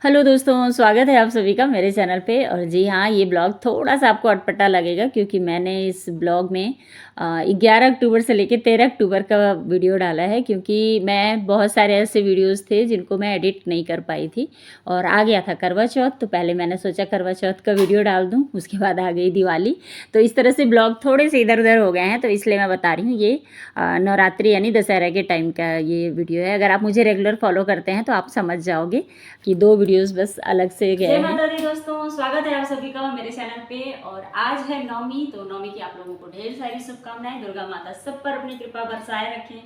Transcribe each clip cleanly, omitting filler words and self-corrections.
Hello दोस्तों, स्वागत है आप सभी का मेरे चैनल पे। और जी हाँ, ये ब्लॉग थोड़ा सा आपको अटपटा लगेगा क्योंकि मैंने इस ब्लॉग में 11 अक्टूबर से लेकर 13 अक्टूबर का वीडियो डाला है, क्योंकि मैं बहुत सारे ऐसे वीडियोस थे जिनको मैं एडिट नहीं कर पाई थी और आ गया था करवा चौथ। तो पहले मैंने सोचा करवा चौथ का वीडियो डाल दूँ, उसके बाद आ गई दिवाली। तो इस तरह से ब्लॉग थोड़े से इधर उधर हो गए हैं, तो इसलिए मैं बता रही हूँ। ये नवरात्रि यानी दशहरा के टाइम का ये वीडियो है। अगर आप मुझे रेगुलर फॉलो करते हैं तो आप समझ जाओगे कि दो वीडियोस बस अलग से गए हैं। जय माता दी दोस्तों, स्वागत है आप सभी का मेरे चैनल पे। और आज है नवमी, तो नवमी की आप लोगों को ढेर सारी शुभकामनाएं। दुर्गा माता सब पर अपनी कृपा बरसाए रखें।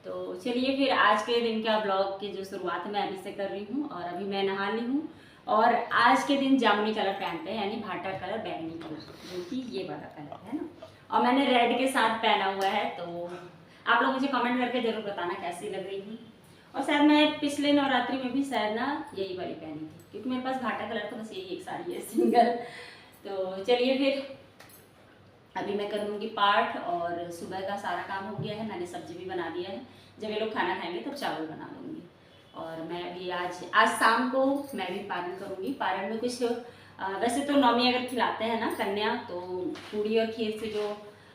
तो चलिए फिर आज के दिन का ब्लॉग की जो शुरुआत मैं अभी से कर रही हूँ। और अभी मैं नहा ली हूँ और आज के दिन जामुनी कलर पहनते हैं, यानी भाटा कलर, बैंगनी कलर, जो कि ये वाला कलर है ना। और मैंने रेड के साथ पहना हुआ है। तो आप लोग मुझे कमेंट करके जरूर बताना कैसी लग रही हूँ। और शायद मैं पिछले नवरात्रि में भी शायद ना यही वाली पहनी थी, क्योंकि मेरे पास भाटा कलर तो बस यही एक साड़ी है सिंगल। तो चलिए फिर अभी मैं करूँगी पाठ। और सुबह का सारा काम हो गया है, मैंने सब्जी भी बना दिया है। जब ये लोग खाना खाएंगे तब चावल बना लूँगी। और मैं अभी आज शाम को मैं भी पारण करूँगी। पारण में कुछ वैसे तो नौमी अगर खिलाते हैं ना कन्या, तो पूड़ी और खीर से जो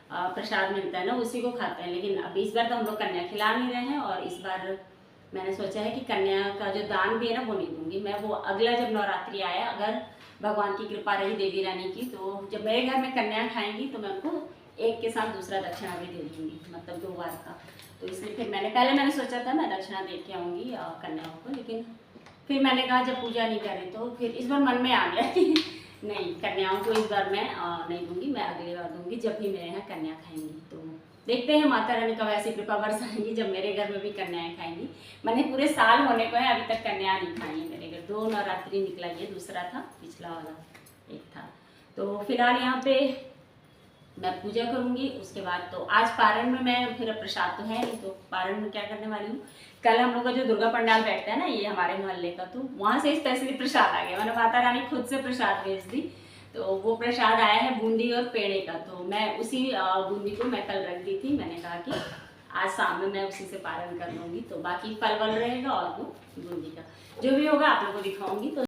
प्रसाद मिलता है ना उसी को खाते हैं। लेकिन अभी इस बार तो हम लोग कन्या खिला नहीं रहे हैं। और इस बार मैंने सोचा है कि कन्या का जो दान भी है ना वो नहीं दूंगी मैं। वो अगला जब नवरात्रि आया, अगर भगवान की कृपा रही देवी रानी की, तो जब मेरे घर में कन्या खाएंगी तो मैं उनको एक के साथ दूसरा दक्षिणा भी दे दूँगी, मतलब 2 बार का। तो इसलिए फिर मैंने सोचा था मैं दक्षिणा दे के आऊँगी कन्याओं को। लेकिन फिर मैंने कहा जब पूजा नहीं करें तो फिर इस बार मन में आ गया कि नहीं, कन्याओं को इस बार मैं नहीं दूंगी, मैं अगली बार दूंगी जब भी मेरे यहाँ कन्या खाएंगी। तो देखते हैं माता रानी कब ऐसी कृपा बरसाएंगी जब मेरे घर में भी कन्याएं खाएंगी। मैंने पूरे साल होने को है, अभी तक कन्या नहीं खाई है मेरे घर। 2 नवरात्रि निकला, ये दूसरा था, पिछला वाला एक था। तो फिलहाल यहाँ पे मैं पूजा करूँगी। उसके बाद तो आज पारण में मैं फिर प्रसाद तो है नहीं, तो पारण में क्या करने वाली हूँ, कल हम लोग का जो दुर्गा पंडाल बैठता है ना ये हमारे मोहल्ले का, तो वहाँ से स्पेशली प्रसाद आ गया। मैंने माता रानी खुद से प्रसाद भेज दी। तो वो प्रसाद आया है बूंदी और पेड़े का। तो मैं उसी बूंदी को मैं कल रख दी थी। मैंने कहा कि आज शाम में मैं उसी से पारण कर लूँगी। तो बाकी फल वल रहेगा और वो बूंदी का जो भी होगा आप लोगों को दिखाऊंगी। तो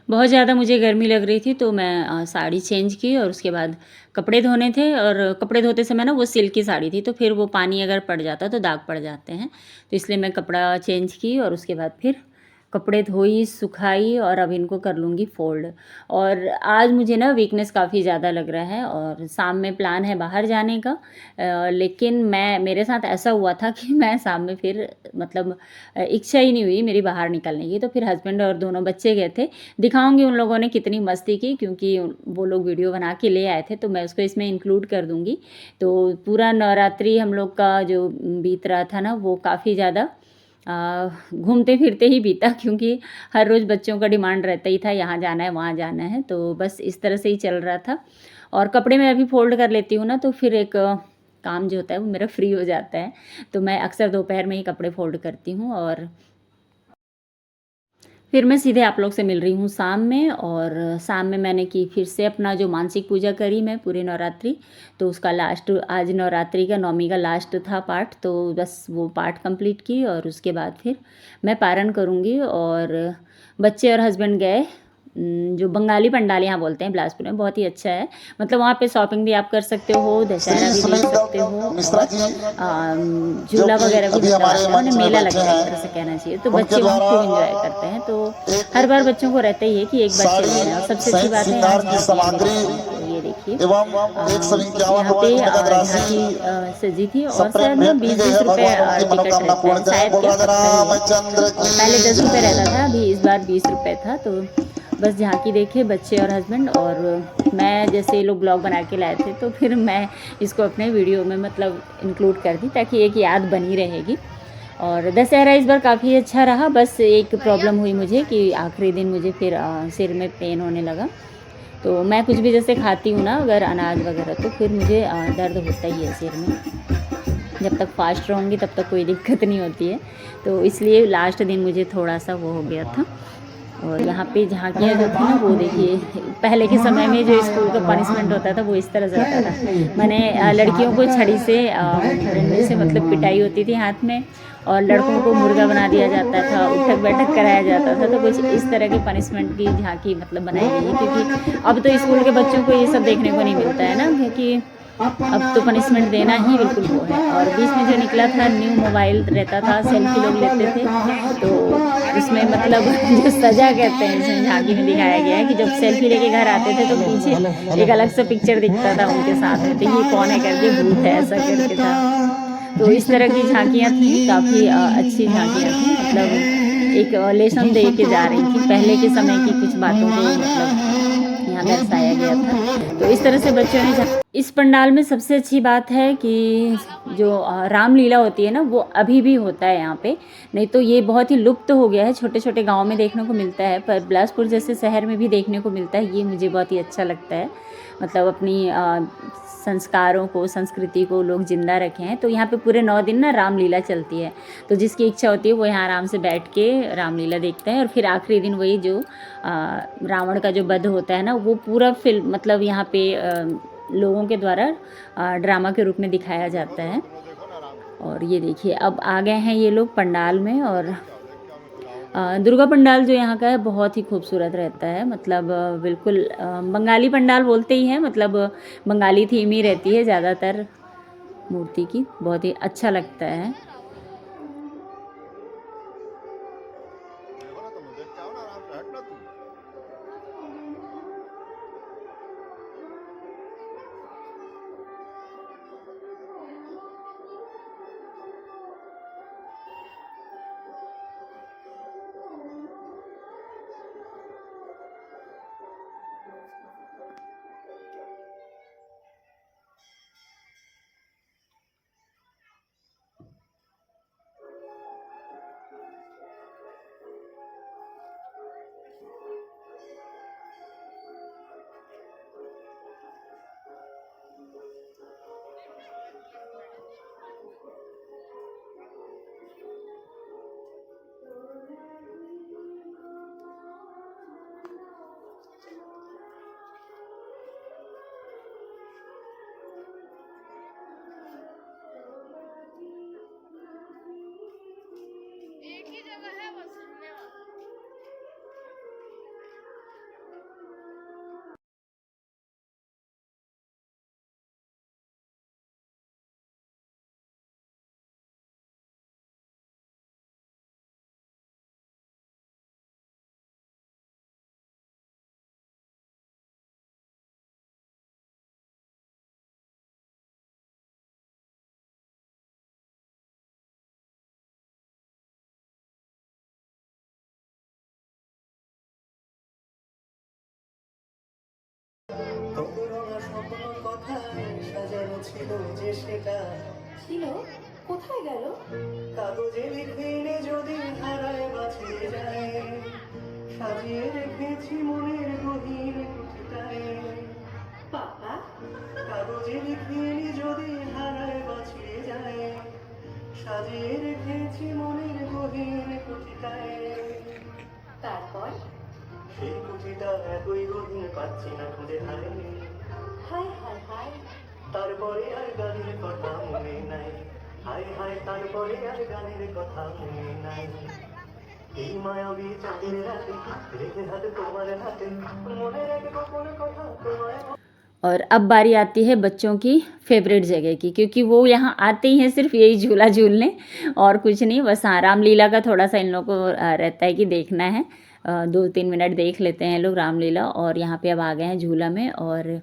बहुत ज़्यादा मुझे गर्मी लग रही थी, तो मैं साड़ी चेंज की और उसके बाद कपड़े धोने थे। और कपड़े धोते समय ना वो सिल्क की साड़ी थी, तो फिर वो पानी अगर पड़ जाता तो दाग पड़ जाते हैं। तो इसलिए मैं कपड़ा चेंज की और उसके बाद फिर कपड़े धोई, सुखाई और अब इनको कर लूँगी फोल्ड। और आज मुझे ना वीकनेस काफ़ी ज़्यादा लग रहा है और शाम में प्लान है बाहर जाने का। लेकिन मेरे साथ ऐसा हुआ था कि मैं शाम में फिर मतलब इच्छा ही नहीं हुई मेरी बाहर निकलने की। तो फिर हस्बैंड और दोनों बच्चे गए थे। दिखाऊंगी उन लोगों ने कितनी मस्ती की, क्योंकि वो लोग वीडियो बना के ले आए थे, तो मैं उसको इसमें इंक्लूड कर दूँगी। तो पूरा नवरात्रि हम लोग का जो बीत रहा था ना वो काफ़ी ज़्यादा घूमते फिरते ही बीता, क्योंकि हर रोज़ बच्चों का डिमांड रहता ही था, यहाँ जाना है वहाँ जाना है। तो बस इस तरह से ही चल रहा था। और कपड़े मैं अभी फोल्ड कर लेती हूँ ना, तो फिर एक काम जो होता है वो मेरा फ्री हो जाता है। तो मैं अक्सर दोपहर में ही कपड़े फोल्ड करती हूँ और फिर मैं सीधे आप लोग से मिल रही हूँ शाम में। और शाम में मैंने की फिर से अपना जो मानसिक पूजा करी मैं पूरे नवरात्रि। तो उसका लास्ट, आज नवरात्रि का नौमी का लास्ट था पाठ, तो बस वो पाठ कंप्लीट की और उसके बाद फिर मैं पारण करूँगी। और बच्चे और हस्बैंड गए जो बंगाली पंडाल यहाँ बोलते हैं बिलासपुर में, बहुत ही अच्छा है। मतलब वहाँ पे शॉपिंग भी आप कर सकते हो, दशहरा भी देख सकते हो और झूला वगैरह भी लगा है, उन्हें मेला लगता है एक तरह से कहना चाहिए। तो बच्चे वहाँ खूब इंजॉय करते हैं। तो हर बार बच्चों को रहता ही है कि एक बच्चे लेना। और सबसे अच्छी बात है ये देखिए यहाँ पे झांकी सजी थी और शायद ना 20-20 रुपये टिकट रहते हैं शायद, क्या पहले 10 रुपये रहता था, अभी इस बार 20 रुपये था। तो बस झांकी देखे बच्चे और हस्बैंड। और मैं जैसे ये लोग ब्लॉग बना के लाए थे, तो फिर मैं इसको अपने वीडियो में मतलब इंक्लूड कर दी, ताकि एक याद बनी रहेगी। और दशहरा इस बार काफ़ी अच्छा रहा। बस एक प्रॉब्लम हुई मुझे कि आखिरी दिन मुझे फिर सिर में पेन होने लगा। तो मैं कुछ भी जैसे खाती हूँ ना अगर अनाज वगैरह, तो फिर मुझे दर्द होता ही है सिर में। जब तक फास्ट रहूँगी तब तक कोई दिक्कत नहीं होती है। तो इसलिए लास्ट दिन मुझे थोड़ा सा वो हो गया था। और यहाँ पे झांकियाँ जो थी ना वो देखिए, पहले के समय में जो स्कूल का पनिशमेंट होता था वो इस तरह से होता था। मैंने लड़कियों को छड़ी से डंडे से मतलब पिटाई होती थी हाथ में, और लड़कों को मुर्गा बना दिया जाता था, उठक बैठक कराया जाता था। तो कुछ इस तरह की पनिशमेंट की झांकी मतलब बनाई गई है, क्योंकि अब तो स्कूल के बच्चों को ये सब देखने को नहीं मिलता है ना, क्योंकि अब तो पनिशमेंट देना ही बिल्कुल वो है। और बीच में जो निकला था न्यू मोबाइल रहता था, सेल्फी लोग लेते थे, तो उसमें मतलब जो सज़ा कहते हैं इसमें झांकी में दिखाया गया है कि जब सेल्फी लेके घर आते थे तो पीछे एक अलग सा पिक्चर दिखता था उनके साथ में, तो ये कौन है करके, भूत है ऐसा करके था। तो इस तरह की झांकियाँ थी, काफ़ी अच्छी झांकियाँ थी, मतलब एक लेसन दे के जा रही थी, पहले के समय की कुछ बातों को मतलब यहाँ दर्शाया गया था। तो इस तरह से बच्चों ने इस पंडाल में सबसे अच्छी बात है कि जो रामलीला होती है ना, वो अभी भी होता है यहाँ पे, नहीं तो ये बहुत ही लुप्त हो गया है। छोटे छोटे गांव में देखने को मिलता है, पर बिलासपुर जैसे शहर में भी देखने को मिलता है। ये मुझे बहुत ही अच्छा लगता है, मतलब अपनी संस्कारों को, संस्कृति को लोग जिंदा रखे हैं। तो यहाँ पे पूरे 9 दिन ना रामलीला चलती है, तो जिसकी इच्छा होती है वो यहाँ आराम से बैठ के रामलीला देखते हैं। और फिर आखिरी दिन वही जो रावण का जो वध होता है ना, वो पूरा फिल्म मतलब यहाँ पे लोगों के द्वारा ड्रामा के रूप में दिखाया जाता है। और ये देखिए अब आ गए हैं ये लोग पंडाल में। और दुर्गा पंडाल जो यहाँ का है बहुत ही खूबसूरत रहता है, मतलब बिल्कुल बंगाली पंडाल बोलते ही हैं, मतलब बंगाली थीम ही रहती है ज़्यादातर मूर्ति की, बहुत ही अच्छा लगता है। ছিল যে সেটা ছিল কোথায় গেল কাগজে লিখে যদি হারায় বাঁচিয়ে যায় সাজিয়ে রেখেছি মনের গভীর কুঠিটায় বাবা কাগজে লিখে যদি হারায় বাঁচিয়ে যায় সাজিয়ে রেখেছি মনের গভীর কুঠিটায় তারপর সেই কুঠিটা একই গভীর পাচ্ছি না খুঁজে হারে হায় হায় হায় তারপরে আর গানের কথা মনে নাই হায় হায় তারপরে আর গানের কথা মনে নাই এই মায়াবী চাঁদের রাতে রেখে হাতে তোমার হাতে মনের এক গোপন কথা তোমায়। और अब बारी आती है बच्चों की फेवरेट जगह की, क्योंकि वो यहाँ आते ही हैं सिर्फ यही झूला झूलने और कुछ नहीं, बस हाँ रामलीला का थोड़ा सा इन लोगों को रहता है कि देखना है। 2-3 मिनट देख लेते हैं लोग रामलीला। और यहाँ पे अब आ गए हैं झूला में, और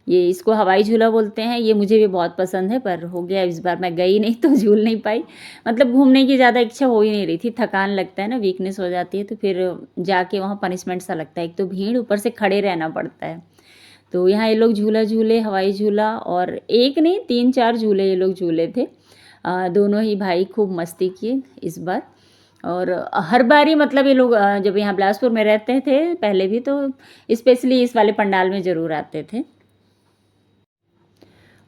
ये इसको हवाई झूला बोलते हैं। ये मुझे भी बहुत पसंद है, पर हो गया इस बार मैं गई नहीं तो झूल नहीं पाई, मतलब घूमने की ज़्यादा इच्छा हो ही नहीं रही थी, थकान लगता है ना, वीकनेस हो जाती है, तो फिर जाके वहाँ पनिशमेंट सा लगता है, एक तो भीड़, ऊपर से खड़े रहना पड़ता है। तो यहाँ ये लोग झूला झूले, हवाई झूला, और एक नहीं 3-4 झूले ये लोग झूले थे। दोनों ही भाई खूब मस्ती किए इस बार। और हर बारी मतलब ये लोग जब यहाँ बिलासपुर में रहते थे पहले भी, तो स्पेशली इस वाले पंडाल में ज़रूर आते थे।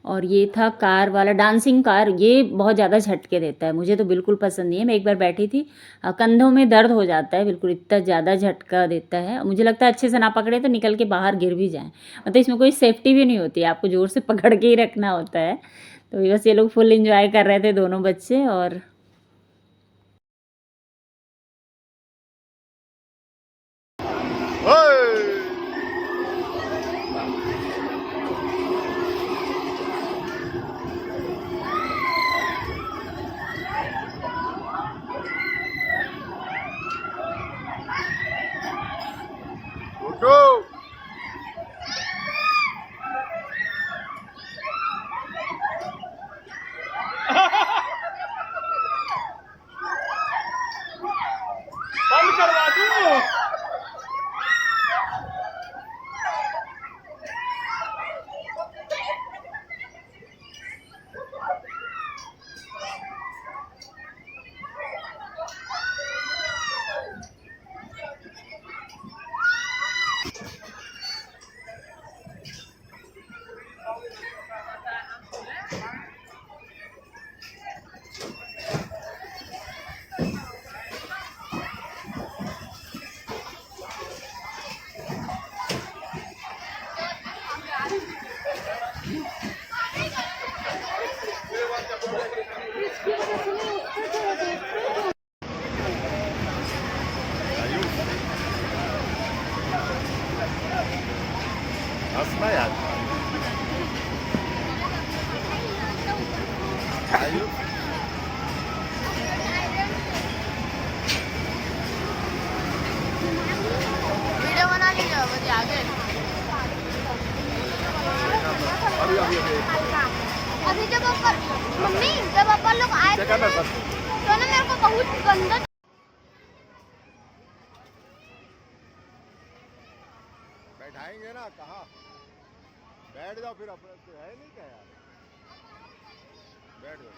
और ये था कार वाला, डांसिंग कार, ये बहुत ज़्यादा झटके देता है, मुझे तो बिल्कुल पसंद नहीं है। मैं एक बार बैठी थी, कंधों में दर्द हो जाता है बिल्कुल, इतना ज़्यादा झटका देता है। मुझे लगता है अच्छे से ना पकड़े तो निकल के बाहर गिर भी जाएँ, मतलब इसमें कोई सेफ्टी भी नहीं होती है, आपको ज़ोर से पकड़ के ही रखना होता है। तो बस ये लोग फुल एंजॉय कर रहे थे दोनों बच्चे। और उठो। बंद करवा दूं। हंसना यार। आयु वीडियो बना लीजिए बच्चे आगे। अभी अभी अभी अभी जब मम्मी जब अपन लोग आए थे ना, तो ना मेरे को बहुत गंदा बैठाएंगे ना कहाँ। बैठ जाओ फिर अपने से है नहीं क्या यार। बैठ जाओ।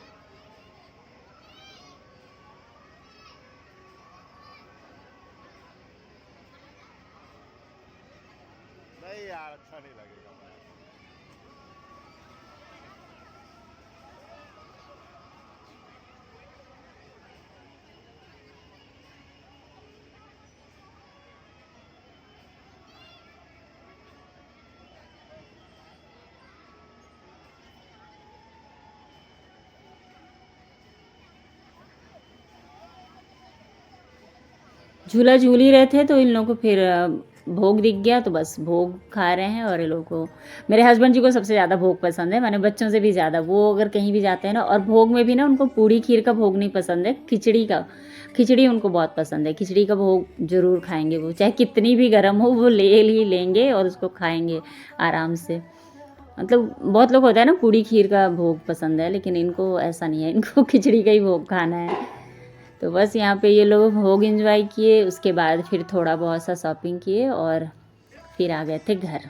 नहीं यार अच्छा नहीं लगेगा। झूला झूल ही रहे थे तो इन लोगों को फिर भोग दिख गया तो बस भोग खा रहे हैं। और ये लोगों को, मेरे हस्बैंड जी को सबसे ज़्यादा भोग पसंद है, मैंने बच्चों से भी ज़्यादा। वो अगर कहीं भी जाते हैं ना, और भोग में भी ना उनको पूड़ी खीर का भोग नहीं पसंद है, खिचड़ी का। खिचड़ी उनको बहुत पसंद है, खिचड़ी का भोग ज़रूर खाएंगे वो, चाहे कितनी भी गर्म हो वो ले ही लेंगे और उसको खाएंगे आराम से। मतलब बहुत लोग होता है ना पूड़ी खीर का भोग पसंद है, लेकिन इनको ऐसा नहीं है, इनको खिचड़ी का ही भोग खाना है। तो बस यहाँ पे ये लोग भोग एंजॉय किए, उसके बाद फिर थोड़ा बहुत सा शॉपिंग किए और फिर आ गए थे घर।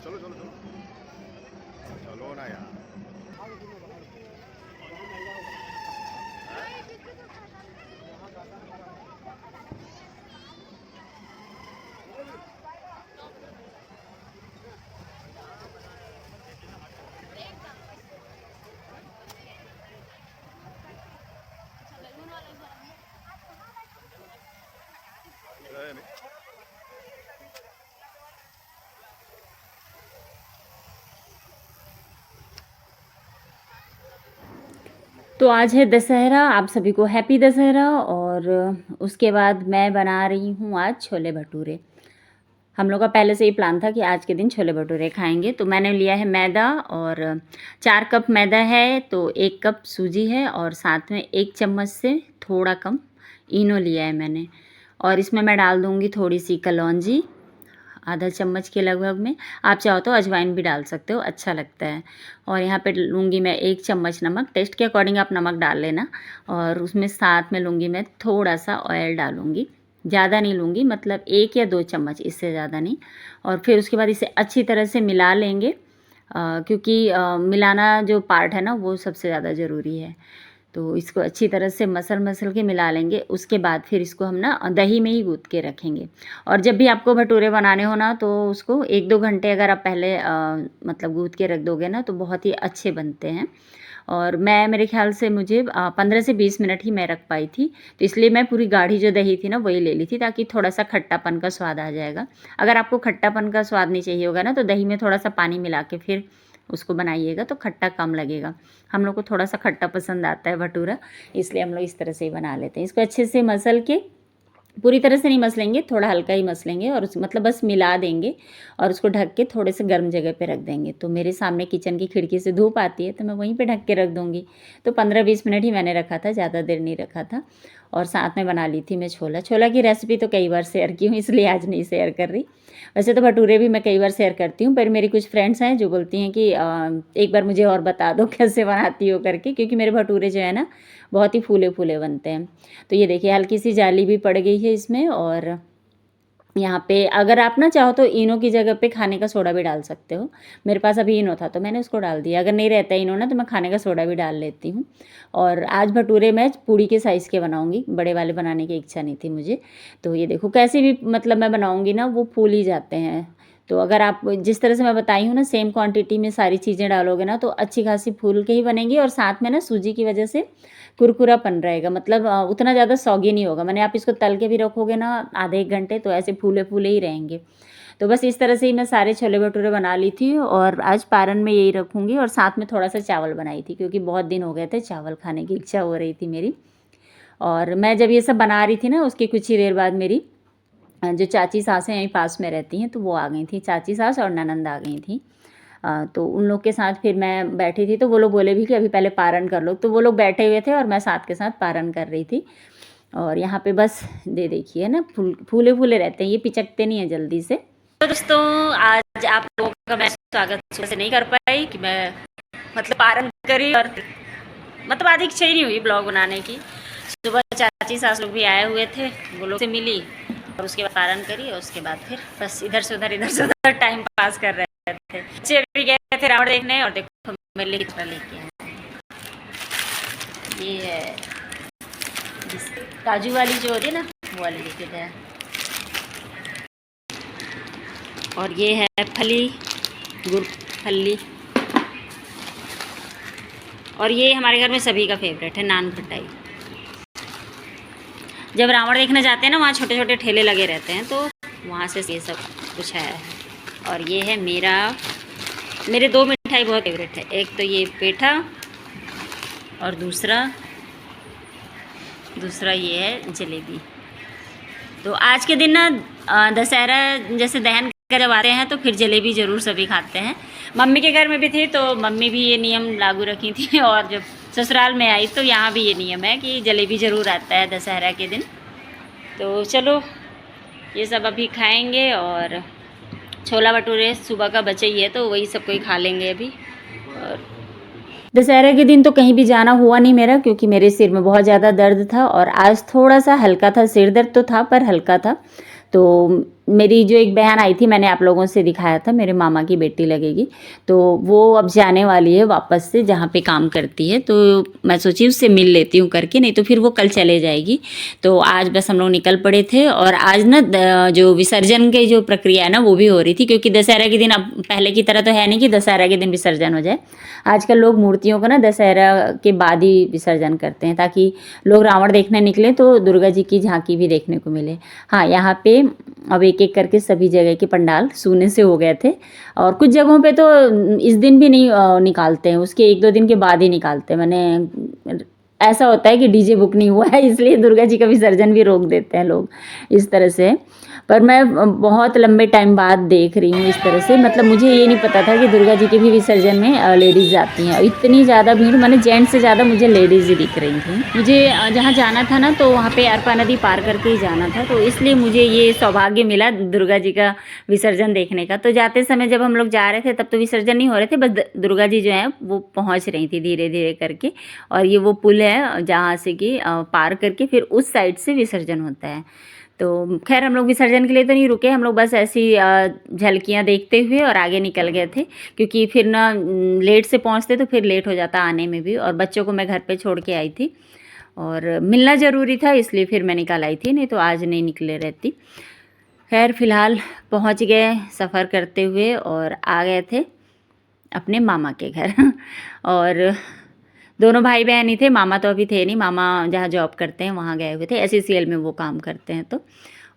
चलो चलो चलो चलो ना यार। तो आज है दशहरा, आप सभी को हैप्पी दशहरा। और उसके बाद मैं बना रही हूँ आज छोले भटूरे। हम लोग का पहले से ही प्लान था कि आज के दिन छोले भटूरे खाएंगे। तो मैंने लिया है मैदा, और 4 कप मैदा है, तो 1 कप सूजी है, और साथ में 1 चम्मच से थोड़ा कम इनो लिया है मैंने। और इसमें मैं डाल दूँगी थोड़ी सी कलौंजी, आधा चम्मच के लगभग में। आप चाहो तो अजवाइन भी डाल सकते हो, अच्छा लगता है। और यहाँ पे लूँगी मैं 1 चम्मच नमक, टेस्ट के अकॉर्डिंग आप नमक डाल लेना। और उसमें साथ में लूँगी मैं थोड़ा सा ऑयल डालूँगी, ज़्यादा नहीं लूँगी, मतलब 1 या 2 चम्मच, इससे ज़्यादा नहीं। और फिर उसके बाद इसे अच्छी तरह से मिला लेंगे, क्योंकि मिलाना जो पार्ट है ना वो सबसे ज़्यादा ज़रूरी है। तो इसको अच्छी तरह से मसल के मिला लेंगे। उसके बाद फिर इसको हम ना दही में ही गूँथ के रखेंगे। और जब भी आपको भटूरे बनाने हो ना, तो उसको 1-2 घंटे अगर आप पहले मतलब गूँथ के रख दोगे ना, तो बहुत ही अच्छे बनते हैं। और मैं, मेरे ख्याल से मुझे 15 से 20 मिनट ही मैं रख पाई थी, तो इसलिए मैं पूरी गाढ़ी जो दही थी ना वही ले ली थी, ताकि थोड़ा सा खट्टापन का स्वाद आ जाएगा। अगर आपको खट्टापन का स्वाद नहीं चाहिए होगा ना, तो दही में थोड़ा सा पानी मिला के फिर उसको बनाइएगा तो खट्टा कम लगेगा। हम लोग को थोड़ा सा खट्टा पसंद आता है भटूरा, इसलिए हम लोग इस तरह से ही बना लेते हैं। इसको अच्छे से मसल के, पूरी तरह से नहीं मसलेंगे, थोड़ा हल्का ही मसलेंगे और उस मतलब बस मिला देंगे और उसको ढक के थोड़े से गर्म जगह पे रख देंगे। तो मेरे सामने किचन की खिड़की से धूप आती है तो मैं वहीं पे ढक के रख दूँगी। तो 15-20 मिनट ही मैंने रखा था, ज़्यादा देर नहीं रखा था। और साथ में बना ली थी मैं छोला की रेसिपी तो कई बार शेयर की हूँ, इसलिए आज नहीं शेयर कर रही। वैसे तो भटूरे भी मैं कई बार शेयर करती हूँ, पर मेरी कुछ फ्रेंड्स हैं जो बोलती हैं कि एक बार मुझे और बता दो कैसे बनाती हो करके, क्योंकि मेरे भटूरे जो है ना बहुत ही फूले फूले बनते हैं। तो ये देखिए हल्की सी जाली भी पड़ गई है इसमें। और यहाँ पे अगर आप ना चाहो तो इनो की जगह पे खाने का सोडा भी डाल सकते हो। मेरे पास अभी इनो था तो मैंने उसको डाल दिया। अगर नहीं रहता इनो ना तो मैं खाने का सोडा भी डाल लेती हूँ। और आज भटूरे मैं पूड़ी के साइज़ के बनाऊँगी, बड़े वाले बनाने की इच्छा नहीं थी मुझे। तो ये देखो कैसे भी मतलब मैं बनाऊँगी ना वो फूल ही जाते हैं। तो अगर आप जिस तरह से मैं बताई हूँ ना सेम क्वांटिटी में सारी चीज़ें डालोगे ना तो अच्छी खासी फूल के ही बनेंगी। और साथ में ना सूजी की वजह से कुरकुरापन रहेगा, मतलब उतना ज़्यादा सौगी नहीं होगा। मैंने आप इसको तल के भी रखोगे ना आधे 1 घंटे तो ऐसे फूले फूले ही रहेंगे। तो बस इस तरह से ही मैं सारे छोले भटूरे बना ली थी और आज पारन में यही रखूँगी। और साथ में थोड़ा सा चावल बनाई थी क्योंकि बहुत दिन हो गए थे चावल खाने की इच्छा हो रही थी मेरी। और मैं जब ये सब बना रही थी ना उसके कुछ ही देर बाद मेरी जो चाची सासें यहीं पास में रहती हैं तो वो आ गई थी, चाची सास और ननंद आ गई थी। तो उन लोग के साथ फिर मैं बैठी थी तो वो लोग बोले भी कि अभी पहले पारण कर लो। तो वो लोग बैठे हुए थे और मैं साथ के साथ पारण कर रही थी। और यहाँ पे बस देखिए ना फूले फूले रहते हैं, ये पिचकते नहीं हैं जल्दी से। तो दोस्तों आज आप लोगों का मैं स्वागत सुबह से नहीं कर पाई कि मैं मतलब पारण करी और मतलब आधी इच्छा ही नहीं हुई ब्लॉग बनाने की। सुबह चाची सास लोग भी आए हुए थे, वो लोग से मिली और उसके बाद पारण करी और उसके बाद फिर बस इधर से उधर टाइम पास कर रहे थे। बच्चे भी गए थे रावण देखने और देखो मेरे लिए कितना लेके आए। ये है काजू वाली जो होती है ना वो वाली लेके गए। और ये है फली गुड़ फली। और ये हमारे घर में सभी का फेवरेट है नान खटाई। जब रावण देखने जाते हैं ना वहाँ छोटे छोटे ठेले लगे रहते हैं तो वहाँ से ये सब कुछ है। और ये है मेरे 2 मिठाई बहुत फेवरेट है, एक तो ये पेठा और दूसरा ये है जलेबी। तो आज के दिन ना दशहरा जैसे दहन का जब आते हैं तो फिर जलेबी ज़रूर सभी खाते हैं। मम्मी के घर में भी थी तो मम्मी भी ये नियम लागू रखी थी और जब ससुराल में आई तो यहाँ भी ये नियम है कि जलेबी ज़रूर आता है दशहरा के दिन। तो चलो ये सब अभी खाएंगे और छोला भटूरे सुबह का बचे ही है तो वही सब कोई खा लेंगे अभी। और दशहरा के दिन तो कहीं भी जाना हुआ नहीं मेरा क्योंकि मेरे सिर में बहुत ज़्यादा दर्द था और आज थोड़ा सा हल्का था, सिर दर्द तो था पर हल्का था। तो मेरी जो एक बहन आई थी मैंने आप लोगों से दिखाया था, मेरे मामा की बेटी लगेगी, तो वो अब जाने वाली है वापस से जहाँ पे काम करती है। तो मैं सोची उससे मिल लेती हूँ करके, नहीं तो फिर वो कल चले जाएगी। तो आज बस हम लोग निकल पड़े थे और आज ना जो विसर्जन की जो प्रक्रिया है ना वो भी हो रही थी क्योंकि दशहरा के दिन अब पहले की तरह तो है नहीं कि दशहरा के दिन विसर्जन हो जाए। आजकल लोग मूर्तियों को ना दशहरा के बाद ही विसर्जन करते हैं ताकि लोग रावण देखने निकले तो दुर्गा जी की झांकी भी देखने को मिले। हाँ, यहाँ पे अब एक एक करके सभी जगह के पंडाल सूने से हो गए थे और कुछ जगहों पे तो इस दिन भी नहीं निकालते हैं, उसके 1-2 दिन के बाद ही निकालते हैं। मैंने ऐसा होता है कि डीजे बुक नहीं हुआ है इसलिए दुर्गा जी का विसर्जन भी रोक देते हैं लोग, इस तरह से। पर मैं बहुत लंबे टाइम बाद देख रही हूँ इस तरह से, मतलब मुझे ये नहीं पता था कि दुर्गा जी के भी विसर्जन में लेडीज़ आती हैं। इतनी ज़्यादा भीड़, मैंने जेंट्स से ज़्यादा मुझे लेडीज़ ही दिख रही थी। मुझे जहाँ जाना था ना तो वहाँ पे अरपा नदी पार करके ही जाना था, तो इसलिए मुझे ये सौभाग्य मिला दुर्गा जी का विसर्जन देखने का। तो जाते समय जब हम लोग जा रहे थे तब तो विसर्जन नहीं हो रहे थे, बस दुर्गा जी जो है वो पहुँच रही थी धीरे धीरे करके। और ये वो पुल है जहाँ से कि पार करके फिर उस साइड से विसर्जन होता है। तो खैर हम लोग विसर्जन के लिए तो नहीं रुके, हम लोग बस ऐसी झलकियाँ देखते हुए और आगे निकल गए थे क्योंकि फिर ना लेट से पहुँचते तो फिर लेट हो जाता आने में भी। और बच्चों को मैं घर पे छोड़ के आई थी और मिलना ज़रूरी था इसलिए फिर मैं निकल आई थी, नहीं तो आज नहीं निकले रहती। खैर फ़िलहाल पहुँच गए सफ़र करते हुए और आ गए थे अपने मामा के घर और दोनों भाई बहन ही थे, मामा तो अभी थे नहीं, मामा जहाँ जॉब करते हैं वहाँ गए हुए थे, SCCL में वो काम करते हैं। तो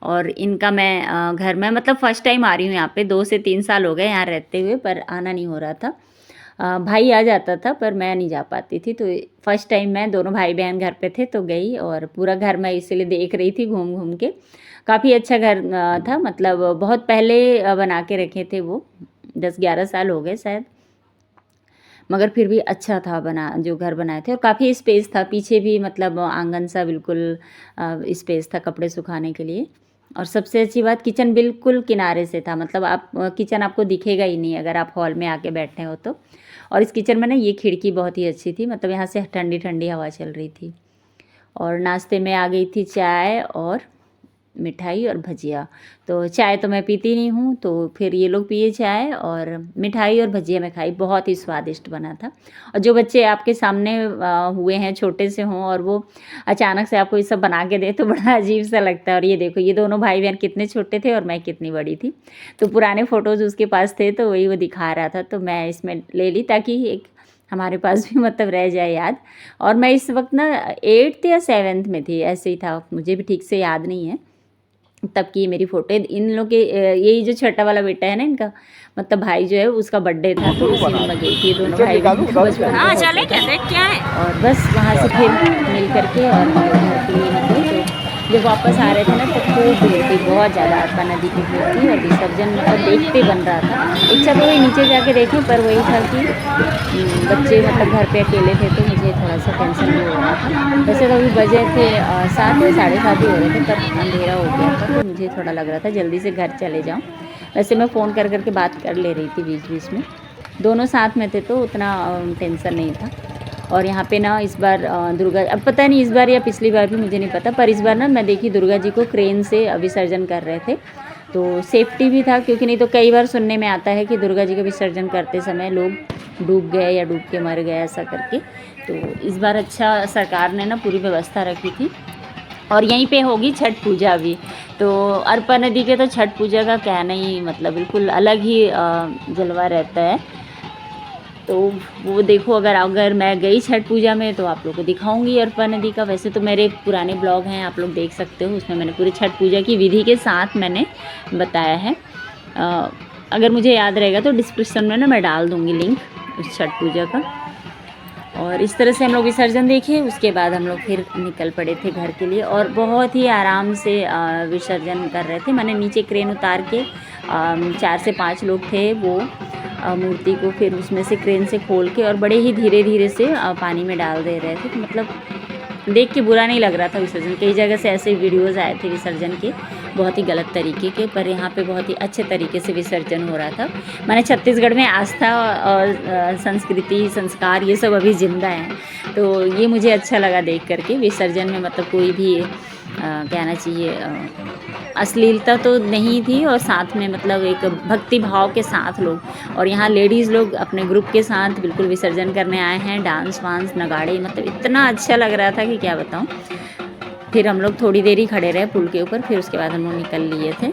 और इनका मैं घर में मतलब फ़र्स्ट टाइम आ रही हूँ यहाँ पे, 2 से 3 साल हो गए यहाँ रहते हुए पर आना नहीं हो रहा था। भाई आ जाता था पर मैं नहीं जा पाती थी। तो फर्स्ट टाइम मैं, दोनों भाई बहन घर पे थे तो गई, और पूरा घर मैं इसीलिए देख रही थी घूम घूम के। काफ़ी अच्छा घर था, मतलब बहुत पहले बना के रखे थे वो, 10-11 साल हो गए शायद, मगर फिर भी अच्छा था बना जो घर बनाए थे। और काफ़ी स्पेस था पीछे भी, मतलब आंगन सा बिल्कुल स्पेस था कपड़े सुखाने के लिए। और सबसे अच्छी बात, किचन बिल्कुल किनारे से था, मतलब आप किचन आपको दिखेगा ही नहीं अगर आप हॉल में आके बैठे हो तो। और इस किचन में ना ये खिड़की बहुत ही अच्छी थी, मतलब यहाँ से ठंडी ठंडी हवा चल रही थी। और नाश्ते में आ गई थी चाय और मिठाई और भजिया। तो चाय तो मैं पीती नहीं हूँ, तो फिर ये लोग पिए चाय, और मिठाई और भजिया मैं खाई। बहुत ही स्वादिष्ट बना था। और जो बच्चे आपके सामने हुए हैं, छोटे से हों, और वो अचानक से आपको ये सब बना के दे तो बड़ा अजीब सा लगता है। और ये देखो, ये दोनों भाई बहन कितने छोटे थे और मैं कितनी बड़ी थी। तो पुराने फ़ोटोज़ उसके पास थे तो वही वो दिखा रहा था, तो मैं इसमें ले ली ताकि एक हमारे पास भी मतलब रह जाए याद। और मैं इस वक्त ना 8th या 7th में थी, ऐसे ही था, मुझे भी ठीक से याद नहीं है तब की मेरी फ़ोटो। इन लोग के यही जो छोटा वाला बेटा है ना इनका, मतलब भाई जो है उसका बर्थडे था, तो उसी में मैं गई थी। दोनों भाई बचपन, हाँ चले क्या देख क्या है। और बस वहाँ से फिर मिल करके और हम लोग घर के लिए निकले। तो जब वापस आ रहे थे ना तो खूब भीड़ थी, बहुत ज़्यादा अर्पा नदी की भीड़ थी। और विसर्जन मतलब देखते बन रहा था। इच्छा तो वही नीचे जाके देखें, पर वही था कि बच्चे मतलब घर पे अकेले थे तो मुझे थोड़ा सा टेंशन भी हो रहा था। वैसे तो अभी बजे थे 7 या 7:30 ही हो रहे थे, पर अंधेरा हो गया था तो मुझे थोड़ा लग रहा था जल्दी से घर चले जाऊँ। वैसे मैं फ़ोन कर करके बात कर ले रही थी बीच बीच में, दोनों साथ में थे तो उतना टेंशन नहीं था। और यहाँ पे ना इस बार दुर्गा, अब पता नहीं इस बार या पिछली बार भी मुझे नहीं पता, पर इस बार ना मैं देखी दुर्गा जी को क्रेन से विसर्जन कर रहे थे। तो सेफ्टी भी था, क्योंकि नहीं तो कई बार सुनने में आता है कि दुर्गा जी का विसर्जन करते समय लोग डूब गए या डूब के मर गए ऐसा करके। तो इस बार अच्छा सरकार ने ना पूरी व्यवस्था रखी थी। और यहीं पे होगी छठ पूजा भी। तो अर्पा नदी के तो छठ पूजा का कहना ही मतलब बिल्कुल अलग ही जलवा रहता है। तो वो देखो, अगर मैं गई छठ पूजा में तो आप लोगों को दिखाऊंगी अर्पा नदी का। वैसे तो मेरे पुराने ब्लॉग हैं, आप लोग देख सकते हो, उसमें मैंने पूरी छठ पूजा की विधि के साथ मैंने बताया है। अगर मुझे याद रहेगा तो डिस्क्रिप्शन में ना मैं डाल दूँगी लिंक उस छठ पूजा का। और इस तरह से हम लोग विसर्जन देखे, उसके बाद हम लोग फिर निकल पड़े थे घर के लिए। और बहुत ही आराम से विसर्जन कर रहे थे। मैंने नीचे क्रेन उतार के 4 से 5 लोग थे, वो मूर्ति को फिर उसमें से क्रेन से खोल के और बड़े ही धीरे धीरे से पानी में डाल दे रहे थे। तो मतलब देख के बुरा नहीं लग रहा था विसर्जन। कई जगह से ऐसे वीडियोज़ आए थे विसर्जन के बहुत ही गलत तरीके के, पर यहाँ पे बहुत ही अच्छे तरीके से विसर्जन हो रहा था। मैंने छत्तीसगढ़ में आस्था और संस्कृति संस्कार ये सब अभी ज़िंदा हैं, तो ये मुझे अच्छा लगा देख करके। विसर्जन में मतलब कोई भी कहना चाहिए अश्लीलता तो नहीं थी, और साथ में मतलब एक भक्ति भाव के साथ लोग, और यहाँ लेडीज़ लोग अपने ग्रुप के साथ बिल्कुल विसर्जन करने आए हैं। डांस वांस नगाड़े, मतलब इतना अच्छा लग रहा था कि क्या बताऊँ। फिर हम लोग थोड़ी देर ही खड़े रहे पुल के ऊपर, फिर उसके बाद हम लोग निकल लिए थे।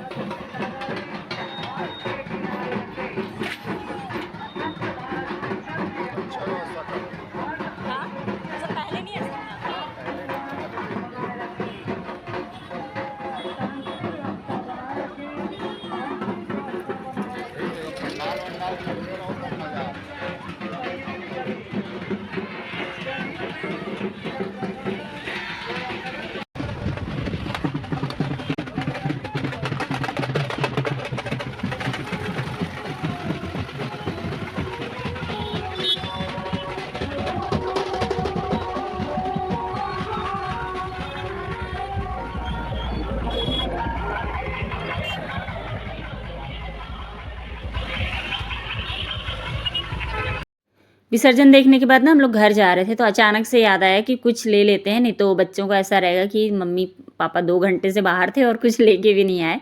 विसर्जन देखने के बाद ना हम लोग घर जा रहे थे, तो अचानक से याद आया कि कुछ ले लेते हैं, नहीं तो बच्चों को ऐसा रहेगा कि मम्मी पापा 2 घंटे से बाहर थे और कुछ लेके भी नहीं आए।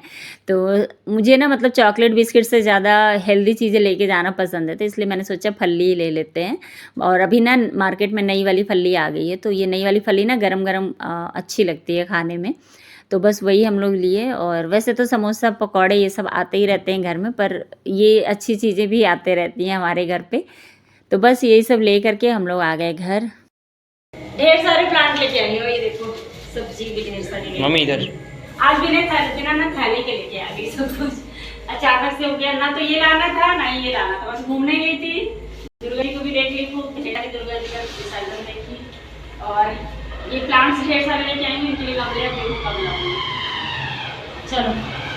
तो मुझे ना मतलब चॉकलेट बिस्किट से ज़्यादा हेल्दी चीज़ें लेके जाना पसंद है, तो इसलिए मैंने सोचा फल्ली ही ले लेते हैं। और अभी ना मार्केट में नई वाली फल्ली आ गई है, तो ये नई वाली फल्ली ना गरम गरम अच्छी लगती है खाने में, तो बस वही हम लोग लिए। और वैसे तो समोसा पकौड़े ये सब आते ही रहते हैं घर में, पर ये अच्छी चीज़ें भी आते रहती हैं हमारे घर पे। तो बस यही सब ले करके हम लोग आ गए घर। ढेर सारे प्लांट लेके आई हो, ये देखो सब्जी भी ढेर सारी। मम्मी इधर आज बिना ना थैली के लेके आ गई सब कुछ। अचानक से हो गया, ना तो ये लाना था ना ये लाना था, बस घूमने गई थी, दुर्गा जी को साइकिल देखी, और ये प्लांट्स ढेर सारे लेके आएंगे, इनके लिए गमले कम लाऊंगी। चलो